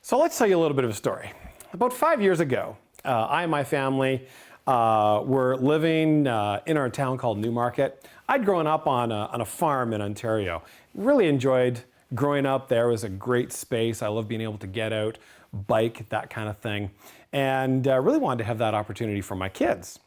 So let's tell you a little bit of a story. About 5 years ago, I and my family were living in our town called Newmarket. I'd grown up on a farm in Ontario. Really enjoyed growing up there. It was a great space. I love being able to get out, bike, that kind of thing. And really wanted to have that opportunity for my kids.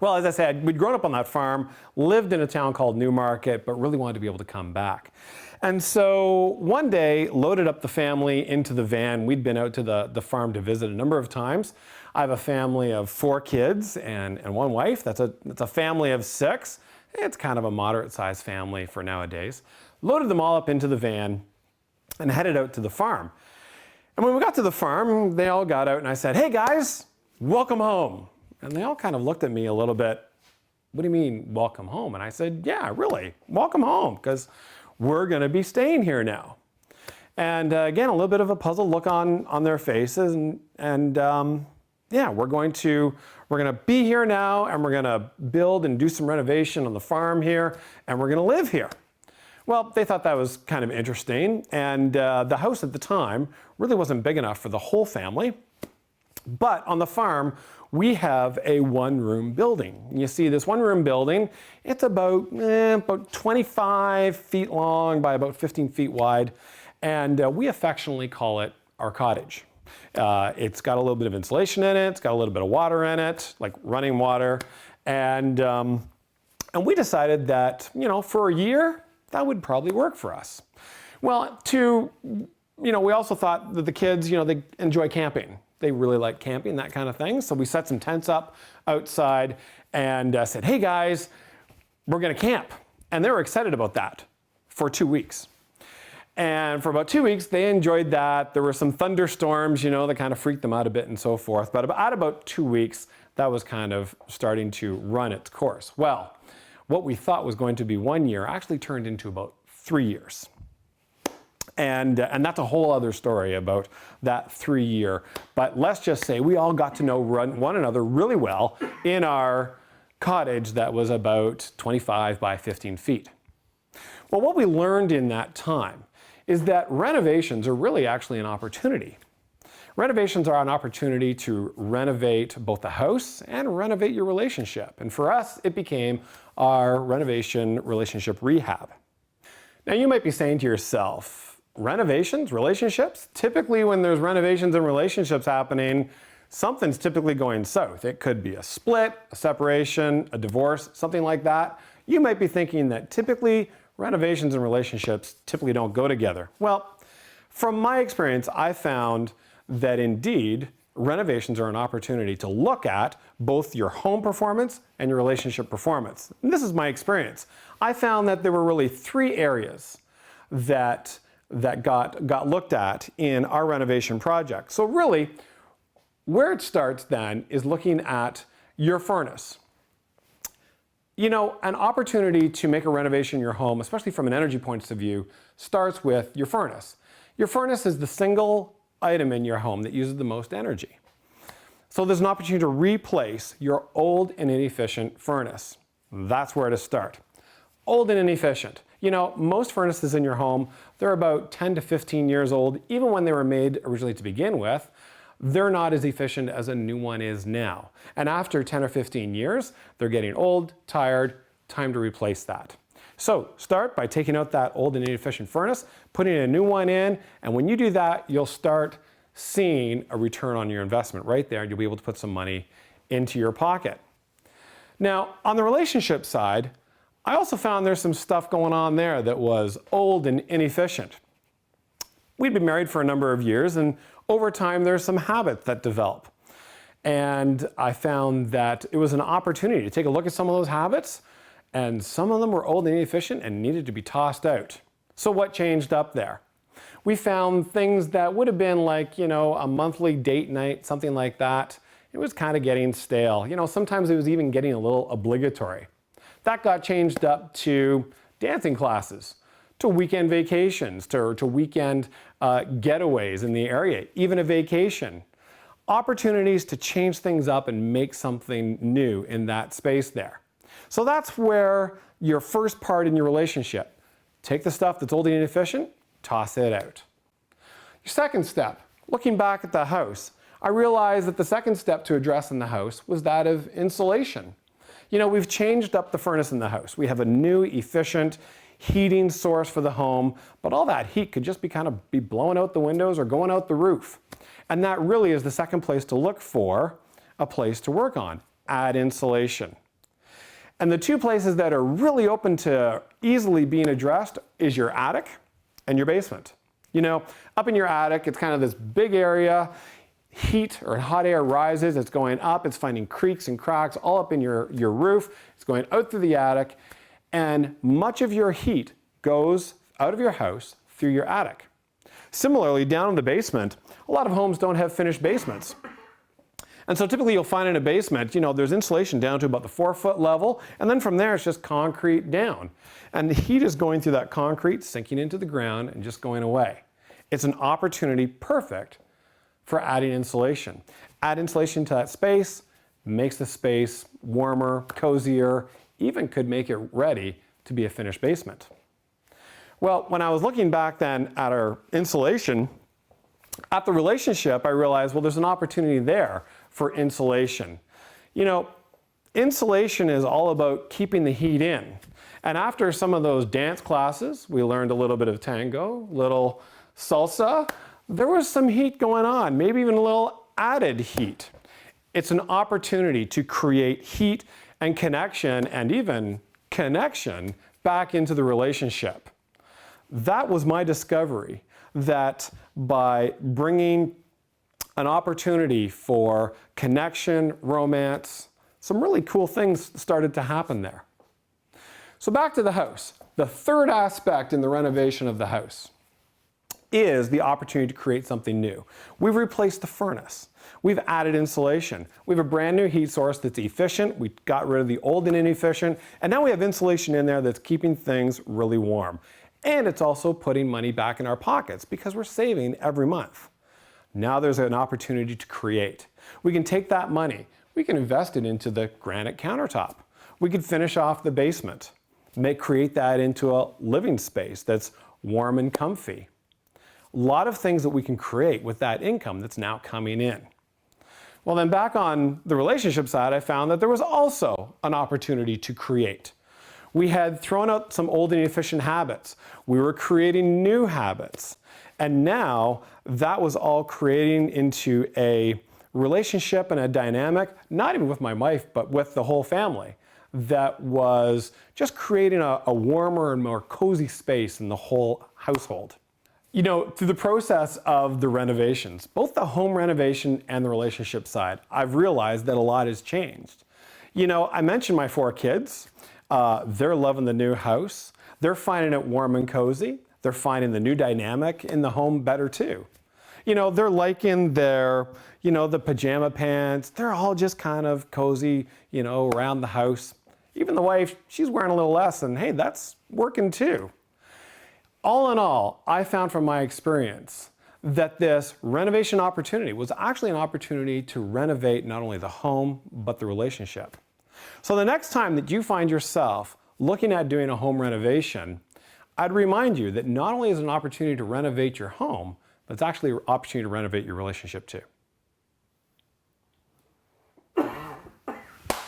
Well, as I said, we'd grown up on that farm, lived in a town called Newmarket, but really wanted to be able to come back. And so one day, loaded up the family into the van. We'd been out to the farm to visit a number of times. I have a family of 4 kids and one wife. That's a family of 6. It's kind of a moderate-sized family for nowadays. Loaded them all up into the van and headed out to the farm. And when we got to the farm, they all got out and I said, "Hey guys, welcome home." And they all kind of looked at me a little bit, "What do you mean, welcome home?" And I said, "Yeah, really, welcome home, because we're going to be staying here now." And again, a little bit of a puzzled look on their faces. Yeah, we're going to be here now, and we're going to build and do some renovation on the farm here, and we're going to live here. Well, they thought that was kind of interesting. And the house at the time really wasn't big enough for the whole family. But on the farm, we have a one-room building. You see this one-room building, it's about 25 feet long by about 15 feet wide, and we affectionately call it our cottage. It's got a little bit of insulation in it, it's got a little bit of water in it, like running water, and we decided that, for a year, that would probably work for us. Well, we also thought that the kids, they enjoy camping. They really like camping, that kind of thing. So we set some tents up outside and said, "Hey guys, we're gonna camp." And they were excited about that for 2 weeks. And for about 2 weeks, they enjoyed that. There were some thunderstorms, that kind of freaked them out a bit and so forth. But at about 2 weeks, that was kind of starting to run its course. Well, what we thought was going to be 1 year actually turned into about 3 years. And that's a whole other story about that 3 year. But let's just say we all got to know one another really well in our cottage that was about 25 by 15 feet. Well, what we learned in that time is that renovations are really actually an opportunity. Renovations are an opportunity to renovate both the house and renovate your relationship. And for us, it became our renovation relationship rehab. Now you might be saying to yourself, renovations, relationships? Typically when there's renovations and relationships happening, something's typically going south. It could be a split, a separation, a divorce, something like that. You might be thinking that typically renovations and relationships typically don't go together. Well, from my experience, I found that indeed renovations are an opportunity to look at both your home performance and your relationship performance. And this is my experience. I found that there were really 3 areas that got looked at in our renovation project. So really, where it starts then is looking at your furnace. An opportunity to make a renovation in your home, especially from an energy point of view, starts with your furnace. Your furnace is the single item in your home that uses the most energy. So there's an opportunity to replace your old and inefficient furnace. That's where to start. Old and inefficient. Most furnaces in your home, they're about 10 to 15 years old. Even when they were made originally to begin with, they're not as efficient as a new one is now. And after 10 or 15 years, they're getting old, tired, time to replace that. So start by taking out that old and inefficient furnace, putting a new one in, and when you do that, you'll start seeing a return on your investment right there, and you'll be able to put some money into your pocket. Now, on the relationship side, I also found there's some stuff going on there that was old and inefficient. We'd been married for a number of years, and over time there's some habits that develop. And I found that it was an opportunity to take a look at some of those habits, and some of them were old and inefficient and needed to be tossed out. So what changed up there? We found things that would have been like, a monthly date night, something like that. It was kind of getting stale. Sometimes it was even getting a little obligatory. That got changed up to dancing classes, to weekend vacations, to weekend getaways in the area, even a vacation. Opportunities to change things up and make something new in that space there. So that's where your first part in your relationship. Take the stuff that's old and inefficient, toss it out. Your second step Looking back at the house, I realized that the second step to address in the house was that of insulation. We've changed up the furnace in the house. We have a new, efficient heating source for the home, but all that heat could just be blowing out the windows or going out the roof. And that really is the second place to look for a place to work on: add insulation. And the two places that are really open to easily being addressed is your attic and your basement. Up in your attic, it's kind of this big area. Heat or hot air rises, it's going up, it's finding creaks and cracks all up in your roof, it's going out through the attic, and much of your heat goes out of your house through your attic. Similarly, down in the basement, a lot of homes don't have finished basements. And so typically you'll find in a basement, there's insulation down to about the 4-foot level, and then from there it's just concrete down. And the heat is going through that concrete, sinking into the ground, and just going away. It's an opportunity perfect for adding insulation. Add insulation to that space, makes the space warmer, cozier, even could make it ready to be a finished basement. Well, when I was looking back then at our insulation, at the relationship, I realized, well, there's an opportunity there for insulation. Insulation is all about keeping the heat in. And after some of those dance classes, we learned a little bit of tango, little salsa. There was some heat going on, maybe even a little added heat. It's an opportunity to create heat and connection, and even connection back into the relationship. That was my discovery, that by bringing an opportunity for connection, romance, some really cool things started to happen there. So back to the house. The third aspect in the renovation of the house is the opportunity to create something new. We've replaced the furnace. We've added insulation. We have a brand new heat source that's efficient. We got rid of the old and inefficient, and now we have insulation in there that's keeping things really warm. And it's also putting money back in our pockets because we're saving every month. Now there's an opportunity to create. We can take that money, we can invest it into the granite countertop. We could finish off the basement, create that into a living space that's warm and comfy. A lot of things that we can create with that income that's now coming in. Well, then back on the relationship side, I found that there was also an opportunity to create. We had thrown out some old and inefficient habits. We were creating new habits. And now that was all creating into a relationship and a dynamic, not even with my wife, but with the whole family, that was just creating a warmer and more cozy space in the whole household. Through the process of the renovations, both the home renovation and the relationship side, I've realized that a lot has changed. I mentioned my 4 kids. They're loving the new house. They're finding it warm and cozy. They're finding the new dynamic in the home better too. They're liking their, the pajama pants. They're all just kind of cozy, around the house. Even the wife, she's wearing a little less, and hey, that's working too. All in all, I found from my experience that this renovation opportunity was actually an opportunity to renovate not only the home, but the relationship. So the next time that you find yourself looking at doing a home renovation, I'd remind you that not only is it an opportunity to renovate your home, but it's actually an opportunity to renovate your relationship too.